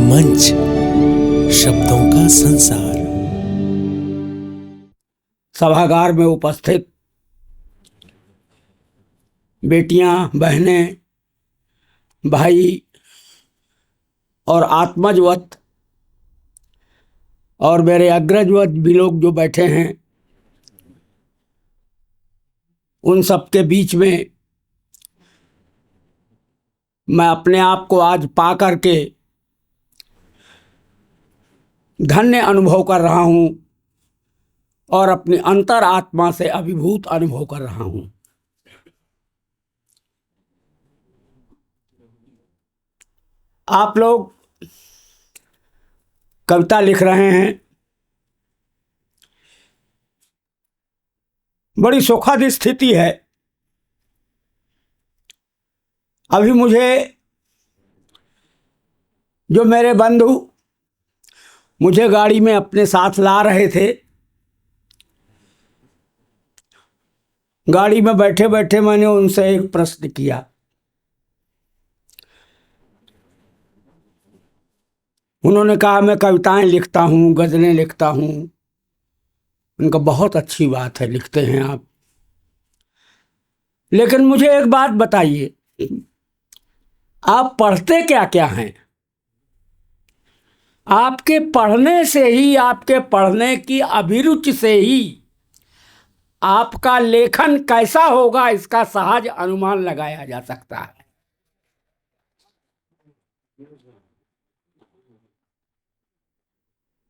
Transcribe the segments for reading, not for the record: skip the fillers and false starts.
मंच, शब्दों का संसार। सभागार में उपस्थित बेटियां, बहनें, भाई और आत्मजवत और मेरे अग्रजवत भी लोग जो बैठे हैं, उन सब के बीच में मैं अपने आप को आज पा करके धन्य अनुभव कर रहा हूं और अपनी अंतर आत्मा से अभिभूत अनुभव कर रहा हूं। आप लोग कविता लिख रहे हैं, बड़ी सुखद स्थिति है। अभी जो मेरे बंधु मुझे गाड़ी में अपने साथ ला रहे थे, गाड़ी में बैठे बैठे मैंने उनसे एक प्रश्न किया। उन्होंने कहा मैं कविताएं लिखता हूँ, गज़लें लिखता हूँ। उनका बहुत अच्छी बात है, लिखते हैं आप, लेकिन मुझे एक बात बताइए, आप पढ़ते क्या क्या हैं? आपके पढ़ने से ही, आपके पढ़ने की अभिरुचि से ही आपका लेखन कैसा होगा इसका सहज अनुमान लगाया जा सकता है।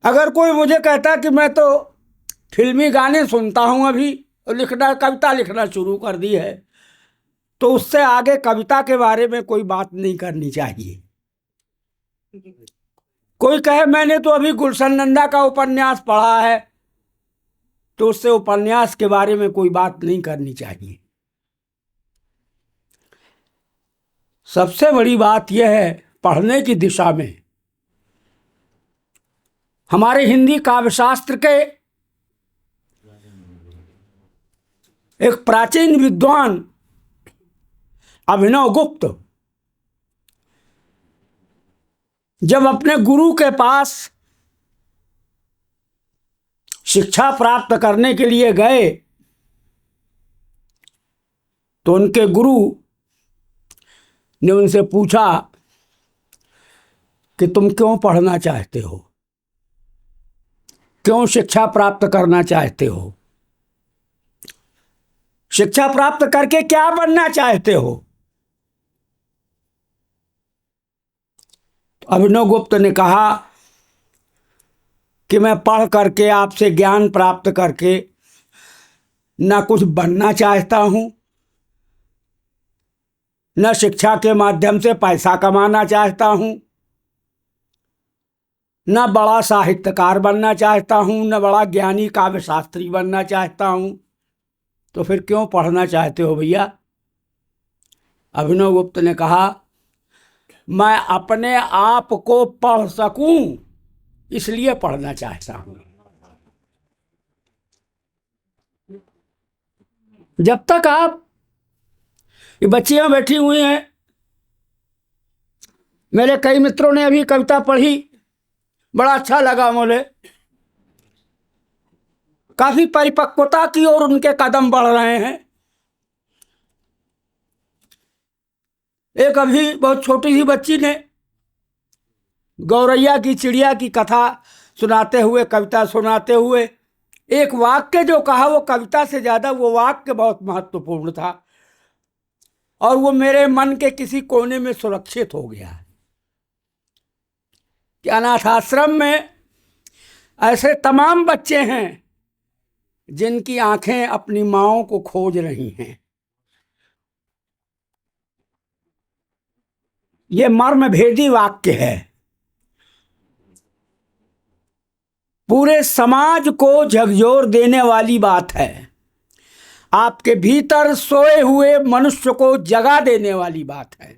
अगर कोई मुझे कहता कि मैं तो फिल्मी गाने सुनता हूं, अभी कविता लिखना शुरू कर दी है, तो उससे आगे कविता के बारे में कोई बात नहीं करनी चाहिए। कोई कहे मैंने तो अभी गुलशन नंदा का उपन्यास पढ़ा है, तो उससे उपन्यास के बारे में कोई बात नहीं करनी चाहिए। सबसे बड़ी बात यह है, पढ़ने की दिशा में हमारे हिंदी काव्यशास्त्र के एक प्राचीन विद्वान अभिनव गुप्त जब अपने गुरु के पास शिक्षा प्राप्त करने के लिए गए, तो उनके गुरु ने उनसे पूछा कि तुम क्यों पढ़ना चाहते हो, क्यों शिक्षा प्राप्त करना चाहते हो, शिक्षा प्राप्त करके क्या बनना चाहते हो? तो अभिनव गुप्त ने कहा कि मैं पढ़ करके, आपसे ज्ञान प्राप्त करके न कुछ बनना चाहता हूं, न शिक्षा के माध्यम से पैसा कमाना चाहता हूं, न बड़ा साहित्यकार बनना चाहता हूं, न बड़ा ज्ञानी काव्य शास्त्री बनना चाहता हूं। तो फिर क्यों पढ़ना चाहते हो भैया? अभिनव गुप्त ने कहा मैं अपने आप को पढ़ सकूं इसलिए पढ़ना चाहता हूं। जब तक आप, ये बच्चियां बैठी हुई हैं, मेरे कई मित्रों ने अभी कविता पढ़ी, बड़ा अच्छा लगा मुझे। काफी परिपक्वता की ओर उनके कदम बढ़ रहे हैं। एक अभी बहुत छोटी सी बच्ची ने गौरैया की चिड़िया की कथा सुनाते हुए, कविता सुनाते हुए, एक वाक्य जो कहा वो कविता से ज्यादा वो वाक्य बहुत महत्वपूर्ण था और वो मेरे मन के किसी कोने में सुरक्षित हो गया है कि अनाथ आश्रम में ऐसे तमाम बच्चे हैं जिनकी आंखें अपनी माँओं को खोज रही हैं। ये मर्मभेदी वाक्य है, पूरे समाज को झकझोर देने वाली बात है, आपके भीतर सोए हुए मनुष्य को जगा देने वाली बात है।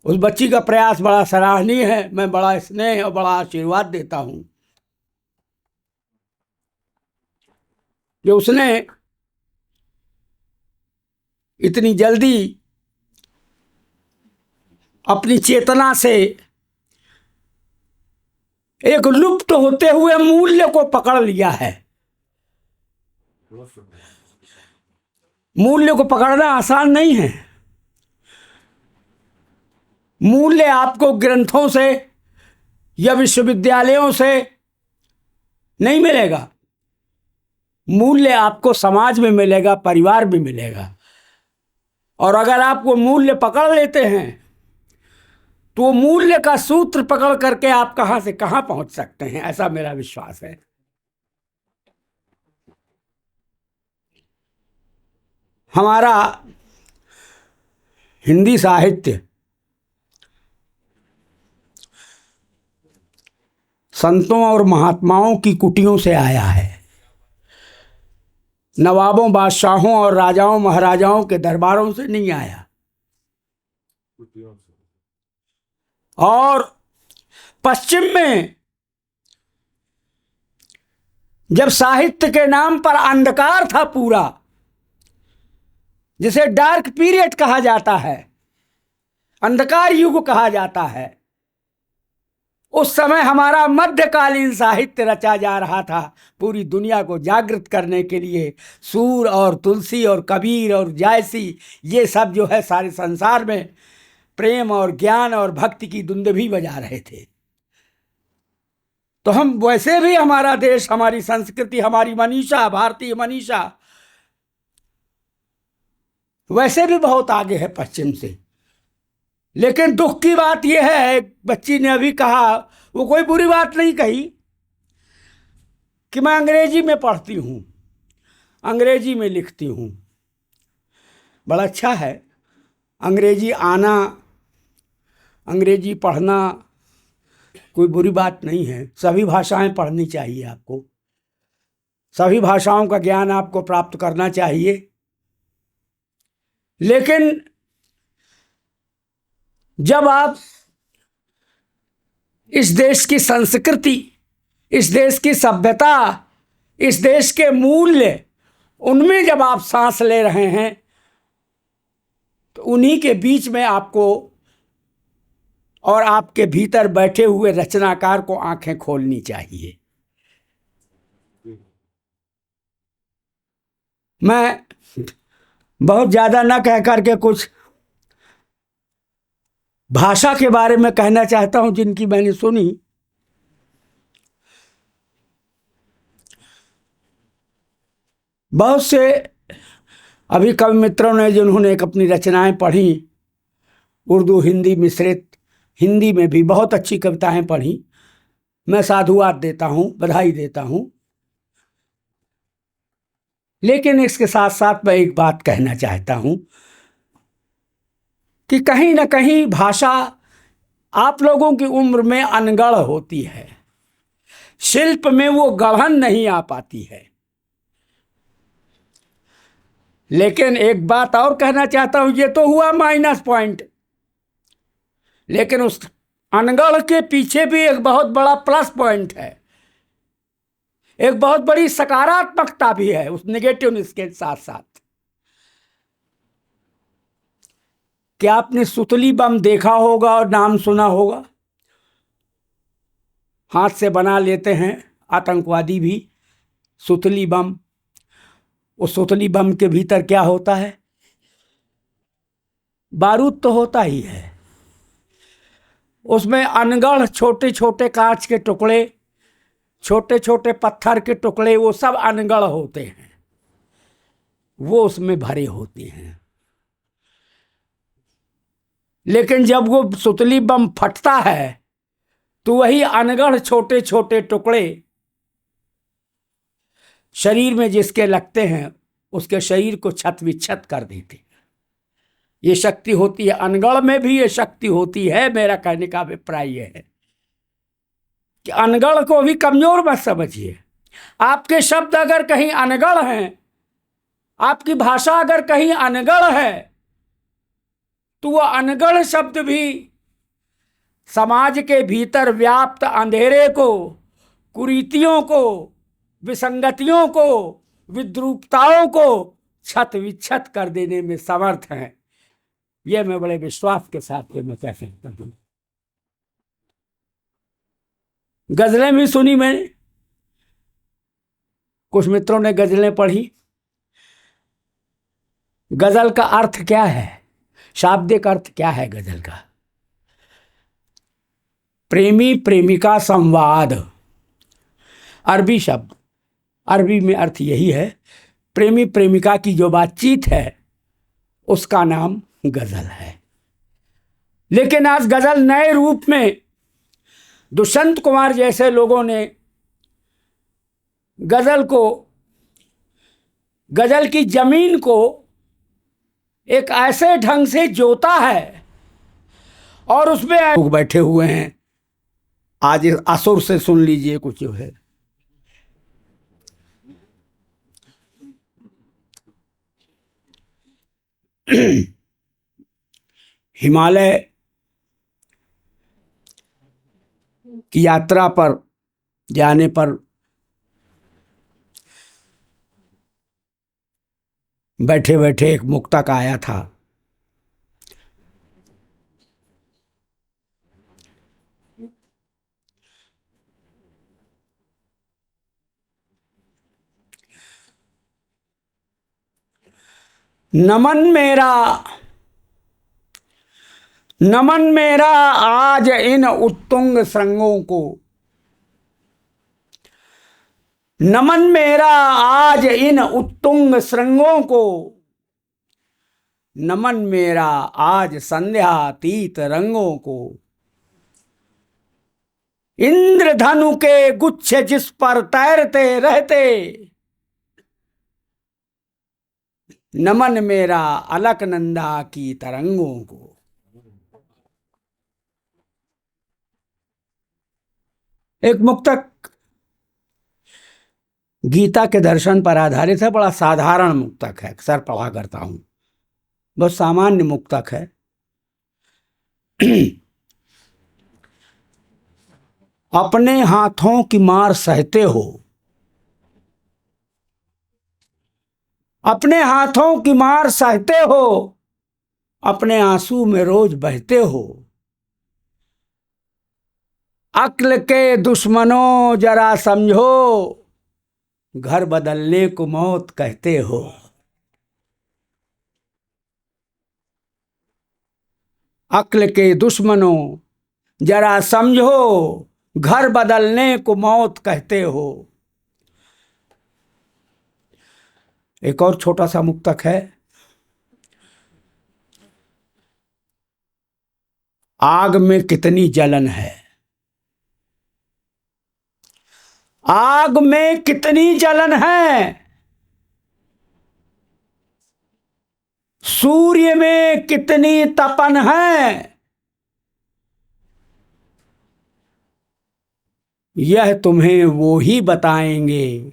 उस बच्ची का प्रयास बड़ा सराहनीय है, मैं बड़ा स्नेह और बड़ा आशीर्वाद देता हूं कि उसने इतनी जल्दी अपनी चेतना से एक लुप्त होते हुए मूल्य को पकड़ लिया है। मूल्य को पकड़ना आसान नहीं है। मूल्य आपको ग्रंथों से या विश्वविद्यालयों से नहीं मिलेगा। मूल्य आपको समाज में मिलेगा, परिवार में मिलेगा। और अगर आप वो मूल्य पकड़ लेते हैं तो मूल्य का सूत्र पकड़ करके आप कहां से कहां पहुंच सकते हैं, ऐसा मेरा विश्वास है। हमारा हिंदी साहित्य संतों और महात्माओं की कुटियों से आया है। नवाबों, बादशाहों और राजाओं महाराजाओं के दरबारों से नहीं आया। और पश्चिम में जब साहित्य के नाम पर अंधकार था पूरा, जिसे डार्क पीरियड कहा जाता है, अंधकार युग कहा जाता है, उस समय हमारा मध्यकालीन साहित्य रचा जा रहा था पूरी दुनिया को जागृत करने के लिए। सूर और तुलसी और कबीर और जायसी, ये सब जो है सारे संसार में प्रेम और ज्ञान और भक्ति की दुंदुभी बजा रहे थे। तो हम वैसे भी, हमारा देश, हमारी संस्कृति, हमारी मनीषा, भारतीय मनीषा वैसे भी बहुत आगे है पश्चिम से। लेकिन दुख की बात यह है, एक बच्ची ने अभी कहा, वो कोई बुरी बात नहीं कही, कि मैं अंग्रेजी में पढ़ती हूँ, अंग्रेजी में लिखती हूँ। बड़ा अच्छा है, अंग्रेजी आना, अंग्रेजी पढ़ना कोई बुरी बात नहीं है। सभी भाषाएं पढ़नी चाहिए आपको, सभी भाषाओं का ज्ञान आपको प्राप्त करना चाहिए। लेकिन जब आप इस देश की संस्कृति, इस देश की सभ्यता, इस देश के मूल्य, उनमें जब आप सांस ले रहे हैं, तो उन्हीं के बीच में आपको और आपके भीतर बैठे हुए रचनाकार को आंखें खोलनी चाहिए। मैं बहुत ज्यादा न कह करके कुछ भाषा के बारे में कहना चाहता हूं जिनकी मैंने सुनी। बहुत से अभी कवि मित्रों ने जिन्होंने एक अपनी रचनाएं पढ़ी, उर्दू हिंदी मिश्रित, हिंदी में भी बहुत अच्छी कविताएं पढ़ी, मैं साधुवाद देता हूं, बधाई देता हूं। लेकिन इसके साथ साथ मैं एक बात कहना चाहता हूं कि कहीं ना कहीं भाषा आप लोगों की उम्र में अनगढ़ होती है, शिल्प में वो गढ़न नहीं आ पाती है। लेकिन एक बात और कहना चाहता हूं, ये तो हुआ माइनस पॉइंट, लेकिन उस अनगढ़ के पीछे भी एक बहुत बड़ा प्लस पॉइंट है, एक बहुत बड़ी सकारात्मकता भी है उस नेगेटिवनेस के साथ साथ। क्या आपने सुतली बम देखा होगा और नाम सुना होगा? हाथ से बना लेते हैं आतंकवादी भी सुतली बम। उस सुतली बम के भीतर क्या होता है? बारूद तो होता ही है। उसमें अनगढ़ छोटे छोटे कांच के टुकड़े, छोटे छोटे पत्थर के टुकड़े, वो सब अनगढ़ होते हैं, वो उसमें भरे होते हैं। लेकिन जब वो सुतली बम फटता है तो वही अनगढ़ छोटे छोटे टुकड़े शरीर में जिसके लगते हैं उसके शरीर को छत विच्छत कर देते हैं। ये शक्ति होती है, अनगढ़ में भी ये शक्ति होती है। मेरा कहने का अभिप्राय यह है कि अनगढ़ को भी कमजोर मत समझिए। आपके शब्द अगर कहीं अनगढ़ हैं, आपकी भाषा अगर कहीं अनगढ़ है, तो वह अनगढ़ शब्द भी समाज के भीतर व्याप्त अंधेरे को, कुरीतियों को, विसंगतियों को, विद्रूपताओं को छत विच्छत कर देने में समर्थ हैं। ये मैं बड़े विश्वास के साथ ये मैं कह सकता हूं। गजलें भी सुनी मैंने, कुछ मित्रों ने गजलें पढ़ी। गजल का अर्थ क्या है, शाब्दिक अर्थ क्या है गजल का? प्रेमी प्रेमिका संवाद, अरबी शब्द, अरबी में अर्थ यही है, प्रेमी प्रेमिका की जो बातचीत है उसका नाम गजल है। लेकिन आज गजल नए रूप में दुष्यंत कुमार जैसे लोगों ने गजल को, गजल की जमीन को एक ऐसे ढंग से जोता है और उसमें लोग बैठे हुए हैं। आज इस असुर से सुन लीजिए कुछ जो है। हिमालय की यात्रा पर जाने पर बैठे बैठे एक मुक्तक आया था। नमन मेरा आज इन उत्तुंग श्रृंगों को, नमन मेरा आज इन उत्तुंग श्रृंगों को, नमन मेरा आज संध्यातीत रंगों को। इंद्रधनु के गुच्छ जिस पर तैरते रहते, नमन मेरा अलकनंदा की तरंगों को। एक मुक्तक गीता के दर्शन पर आधारित है, बड़ा साधारण मुक्तक है, अक्सर पढ़ा करता हूं, बहुत सामान्य मुक्तक है। अपने हाथों की मार सहते हो, अपने हाथों की मार सहते हो, अपने आंसू में रोज बहते हो। अक्ल के दुश्मनों जरा समझो, घर बदलने को मौत कहते हो। अक्ल के दुश्मनों जरा समझो, घर बदलने को मौत कहते हो। एक और छोटा सा मुक्तक है। आग में कितनी जलन है, आग में कितनी जलन है, सूर्य में कितनी तपन है। यह तुम्हें वो ही बताएंगे,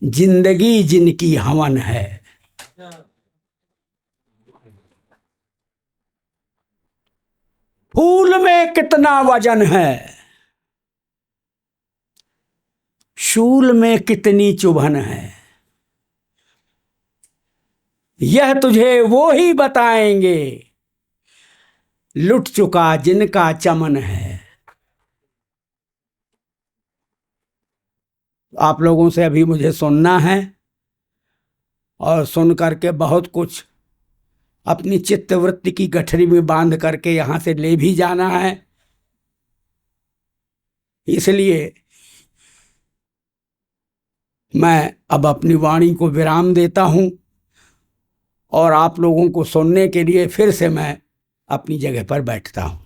जिंदगी जिनकी हवन है। फूल में कितना वजन है, शूल में कितनी चुभन है। यह तुझे वो ही बताएंगे, लुट चुका जिनका चमन है। आप लोगों से अभी मुझे सुनना है और सुन करके बहुत कुछ अपनी चित्तवृत्ति की गठरी में बांध करके यहां से ले भी जाना है। इसलिए मैं अब अपनी वाणी को विराम देता हूं और आप लोगों को सुनने के लिए फिर से मैं अपनी जगह पर बैठता हूं।